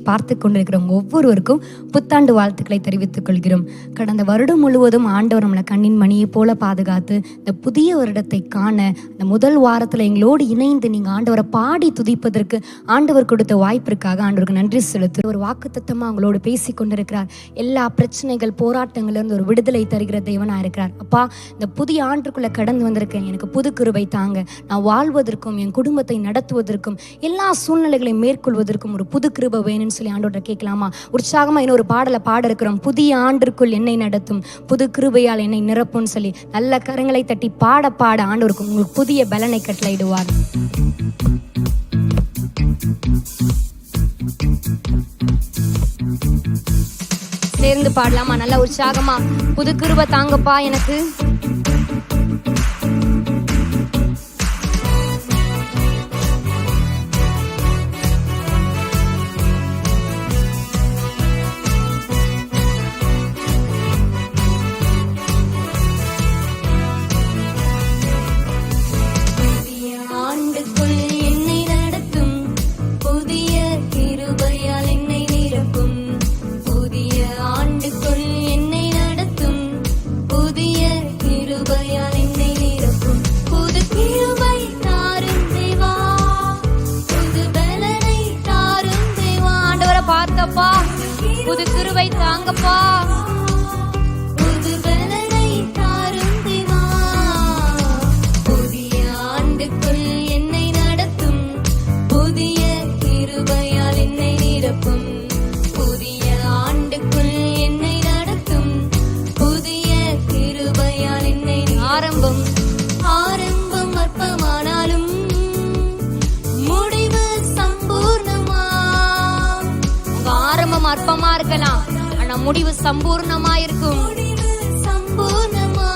பார்த்து கொண்டிருக்கிறவங்க ஒவ்வொருவருக்கும் புத்தாண்டு வாழ்த்துக்களை தெரிவித்துக் கொள்கிறோம். கடந்த வருடம் முழுவதும் ஆண்டவர் நம்மளை கண்ணின் மணியை போல பாதுகாத்து இந்த புதிய வருடத்தை காண இந்த முதல் வாரத்தில் எங்களோடு இணைந்து நீங்கள் ஆண்டவரை பாடி துதிப்பதற்கு ஆண்டவர் கொடுத்த வாய்ப்பிற்காக ஆண்டவருக்கு நன்றி செலுத்து. ஒரு வாக்குத்தத்தமாக அவங்களோடு பேசி கொண்டிருக்கிறார். எல்லா பிரச்சனைகள் போராட்டங்கள்லேருந்து ஒரு விடுதலை தருகிற தேவனாக இருக்கிறார். அப்பா, இந்த புதிய ஆண்டுக்குள்ளே கடந்து வந்திருக்கேன், எனக்கு புது கிருபை தாங்க. நான் வாழ்வதற்கும் என் குடும்பத்தை நடத்துவதற்கும் எல்லா சூழ்நிலைகளையும் மேற்கொள்வதற்கும் ஒரு புது கிருபை வேணும்னு சொல்லி ஆண்டவரை கேட்கலாமா? உற்சாகமா இன்னொரு பாடலை பாட இருக்கிறோம். புதிய ஆண்டிற்குள் என்னை நடத்தும், புது கிருபையால் என்னை நிரப்பும்னு சொல்லி நல்ல கரங்களை தட்டி பாட பாட ஆண்டவருக்கு உங்களுக்கு புதிய பலனை கட்டளையிடுவார். சேர்ந்து பாடலாமா? நல்ல உற்சாகமா. புது கிருபை தாங்கப்பா எனக்கு. புது கிருபை தாங்கப்பா, புது பலனை தாரும் தேவா. புதிய ஆண்டுக்குள் என்னை நடத்தும், புதிய கிருபையால் என்னை நிரப்பும். புதிய ஆண்டுக்குள் என்னை நடத்தும், புதிய கிருபையால் என்னை ஆரம்பம் ஆரம்பம் அற்பமானாலும் முடிவு சம்பூர்ணமா. ஆரம்பம் அற்பமா இருக்கலாம், ஆனா முடிவு சம்பூர்ணமா இருக்கும். சம்பூர்ணமா.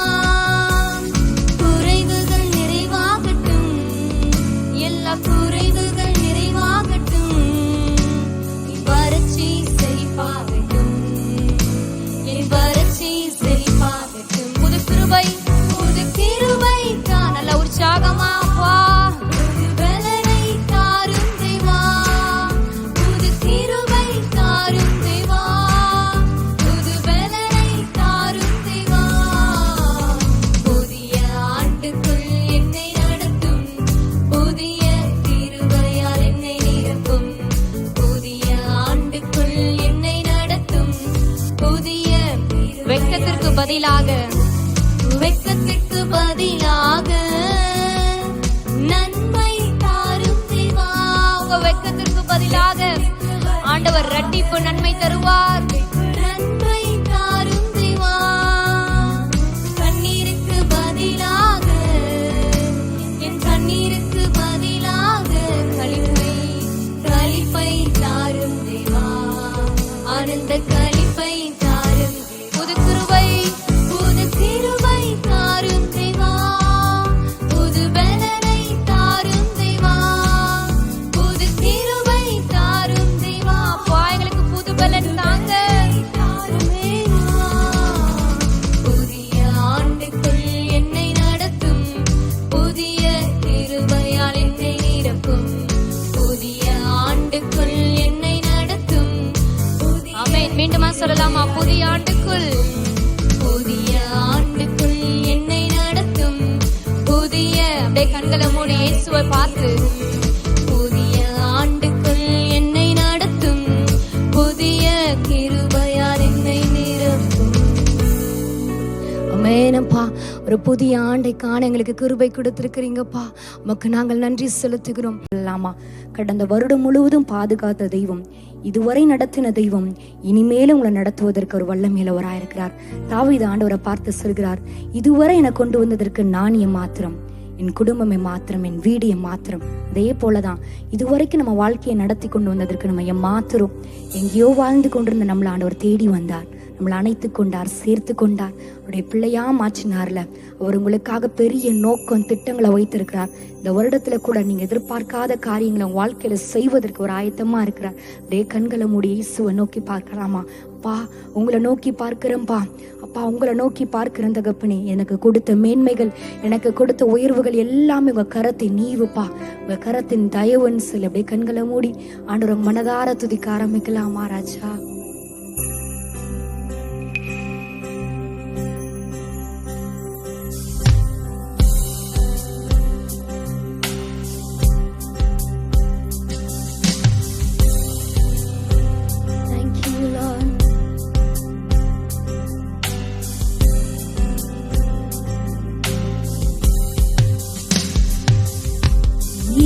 குறைவுகள் நிறைவாகட்டும், எல்லா குறைவுகள் நிறைவாகட்டும். வறட்சி செழிப்பாகட்டும், என் வறட்சி செழிப்பாகட்டும். புது கிருபை, புது கிருபை தான். நல்ல உற்சாகமா வா. வெட்கத்திற்கு பதிலாக நன்மை தாரும் தேவா. உங்க வெட்கத்திற்கு பதிலாக ஆண்டவர் இரட்டிப்பு நன்மை தருவார். நன்மை தாரும் தேவா. கண்ணீருக்கு பதிலாக, என் கண்ணீருக்கு பதிலாக களிப்பை தாரும் தேவா. ஆனந்த களிப்பை தாரும். புது கிருபை, புது கிருபை தாரும் தேவா. புது பலனை தாரும் தேவா. புது கிருபை தாரும் தேவா. எங்களுக்கு புது பலன் தாங்க. புதிய ஆண்டுக்குள் என்னை நடத்தும், புதிய கிருபையால் என்னை நிரப்பும். புதிய ஆண்டுக்குள் என்னை நடத்தும். ஆமென். மீண்டுமா சொல்லலாமா? புதிய ஆண்டுக்குள், புதிய ஆண்டுக்குள் என்னை நடத்தும். புதிய, அப்படியே கண்களை மூடி இயேசுவை பார்த்து, புதிய ஆண்டுக்குள் என்னை நடத்தும், புதிய கிருபையால் என்னை நிரப்பும். ஆமென்ப்பா. ஒரு புதிய ஆண்டை காண எங்களுக்கு கிருபை கொடுத்திருக்கிறீங்கப்பா, உமக்கு நாங்கள் நன்றி செலுத்துகிறோம். கடந்த வருடம் முழுவதும் பாதுகாத்த தெய்வம், இதுவரை நடத்தின தெய்வம், இனிமேலும் உங்களை நடத்துவதற்கு ஒரு வல்லமையுள்ளவராக இருக்கிறார். தாவீது ஆண்டவரை பார்த்து சொல்கிறார், இதுவரை என்னை கொண்டு வந்ததற்கு நான் மாத்திரம், என் குடும்பமே மாத்திரம், என் வீடு மாத்திரம். அதே போலதான் இதுவரைக்கும் நம்ம வாழ்க்கையை நடத்தி கொண்டு வந்ததற்கு நம்ம மாத்திரம். எங்கேயோ வாழ்ந்து கொண்டிருந்த நம்மளை ஆண்டவர் தேடி வந்தார். நம்மளை அணைத்து கொண்டார், சேர்த்து கொண்டார், அவருடைய பிள்ளையா மாற்றினார்ல. அவர் உங்களுக்காக பெரிய நோக்கம், திட்டங்களை வைத்திருக்கிறார். இந்த வருடத்துல கூட நீங்க எதிர்பார்க்காத காரியங்களை வாழ்க்கையில செய்வதற்கு ஒரு ஆயத்தமா இருக்கிறார். அப்படியே கண்களை மூடி இயேசுவை நோக்கி பார்க்கலாமா? அப்பா, உங்களை நோக்கி பார்க்கிறேன்ப்பா. அப்பா, உங்களை நோக்கி பார்க்கிறேன் தகப்பனே. எனக்கு கொடுத்த மேன்மைகள், எனக்கு கொடுத்த உயர்வுகள் எல்லாமே உங்க கரத்தின் நீவுப்பா, உங்க கரத்தின் தயவுன்னு சொல்லி அப்படியே கண்களை மூடி ஆண்டவரை மனதார துதிக்க ஆரம்பிக்கலாமா ராஜா?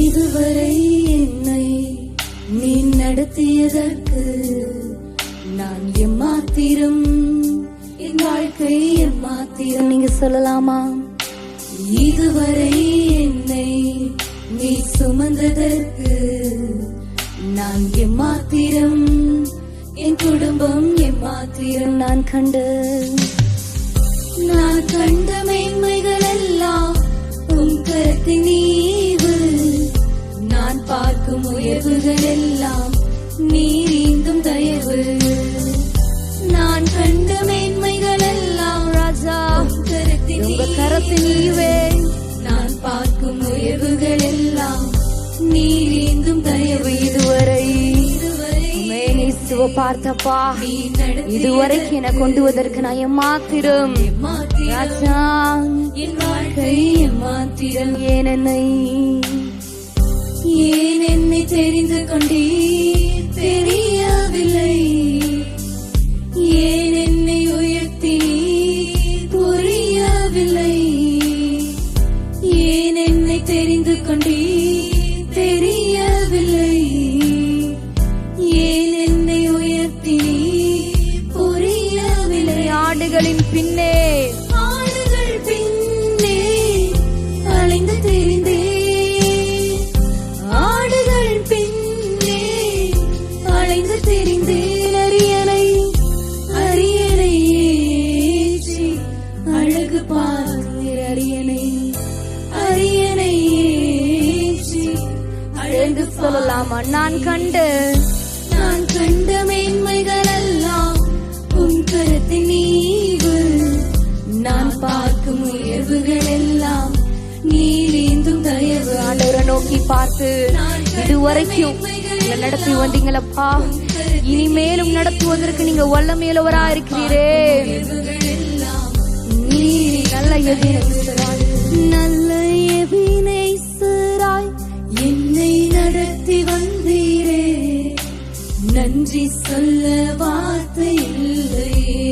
இதுவரை என்னை நீ நடத்தியதற்கு நான் எம்மாத்திரம், என் வாழ்க்கை எம்மாத்திரம். நீங்க சொல்லலாமா? இதுவரை என்னை நீ சுமந்ததற்கு நான் எம்மாத்திரம், என் குடும்பம் எம்மாத்திரம். நான் கண்ட மேன்மைகள் எல்லாம் உன் கரத்தின் நீவு, நான் பார்க்கும் உயர்வுகள் எல்லாம் நீரிந்தும் தயவு. நான் கண்ட மேன்மைகள் எல்லாம் ராஜா உங்க கரத்தின் நீவே, நான் பார்க்கும் உயர்வுகள் எல்லாம் நீரிந்தும் தயவு. இதுவரை பார்த்தப்பா, இதுவரைக்கும் என கொண்டு வதற்கு நான் எம்மாத்திரம் ராஜா, என் வாழ்க்கை எம்மாத்திரம். ஏன் என்னை தெரிந்து கொண்டீர் தெரியவில்லை, ஏன் என்னை உயர்த்தி புரியவில்லை, ஏன் என்னை தெரிந்து கொண்டீர் தெரியவில்லை, ஏன் என்னை உயர்த்தி புரியவில்லை. ஆடுகளின் பின்னே அலைந்து தெரிந்தே, அலைந்து தெரிந்தேன். அரியணை ஏற்றி அழகு பார்த்தீர், அரியணை ஏற்றி அழகு சொல்லலாமா? நான் கண்ட மேன்மைகள் எல்லாம் உன் கரத்தின் நீவு, நான் பார்க்கும் உயர்வுகள் எல்லாம் நீரிந்தும் தயவு. ஆண்டவரை நோக்கி பார்த்து, இதுவரைக்கும் நடத்தி வந்தீங்களப்பா, இனிமேலும் நடத்துவதற்கு நீங்க வல்லமையுள்ளவரா இருக்கிறீரே. நீ நல்ல எபினேசராய் என்னை நடத்தி வந்தீரே, நன்றி சொல்ல வார்த்தை இல்லையே.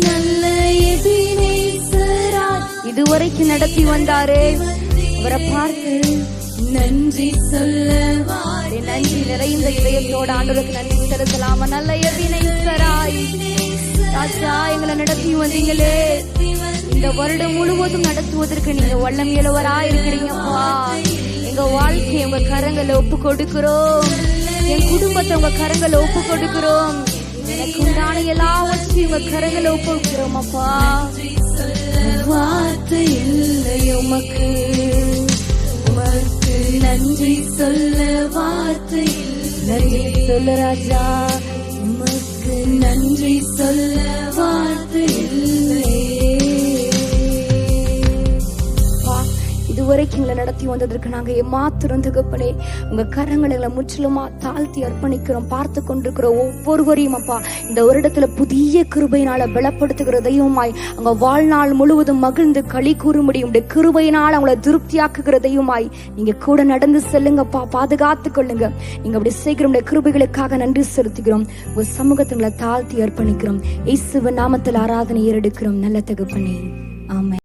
நல்ல எபினேசராய் இதுவரைக்கும் நடத்தி வந்தாரே, அவரை பார்த்து நன்றி சொல்ல நன்றி நிறைந்த இதயத்தோட ஆண்டவருக்கு நன்றி செலுத்தலாமா? நல்ல எபினேசராய் ராஜா, எங்களை நடத்தி வந்தீங்களே, இந்த வருடம் முழுவதும் நடத்துவதற்கு நீங்க வல்லமையுள்ளவரா இருக்கிறீங்கப்பா. எங்க வாழ்க்கையை உங்க கரங்களை ஒப்பு கொடுக்கிறோம், என் குடும்பத்தை உங்க கரங்களை ஒப்பு கொடுக்கிறோம், எனக்கு உண்டான எல்லாவற்றையும் உங்க கரங்களை ஒப்பு கொடுக்கிறோம் அப்பா. வார்த்தை இல்லை உமக்கு, உமக்கு நன்றி சொல்ல வார்த்தை நன்றி சொல்ல ராஜா, உமக்கு நன்றி சொல்ல வார்த்தை இல்லை. இதுவரைக்கும் எங்களை நடத்தி வந்ததற்கு நாங்க ஏமாத்திரம் தகப்பனே. உங்க கரங்களை முற்றிலுமா தாழ்த்தி அர்ப்பணிக்கிறோம். பார்த்து கொண்டிருக்கிற ஒவ்வொருவரையும் அப்பா, இந்த வருடத்துல புதிய கிருபையினால பலப்படுத்துகிற தெய்வமாய் அவங்க வாழ்நாள் முழுவதும் மகிழ்ந்து களி கூறும்படி உங்களுடைய கிருபையினால் அவங்களை திருப்தியாக்குகிற தெய்வமாய் நீங்க கூட நடந்து செல்லுங்கப்பா, பாதுகாத்து கொள்ளுங்க. நீங்க அப்படி செய்கிற உங்களுடைய கிருபைகளுக்காக நன்றி செலுத்துகிறோம். உங்க சமூகத்துங்களை தாழ்த்தி அர்ப்பணிக்கிறோம். இயேசுவின் நாமத்தில் ஆராதனை ஏறெடுக்கிறோம் நல்ல தகப்பனே, ஆமென்.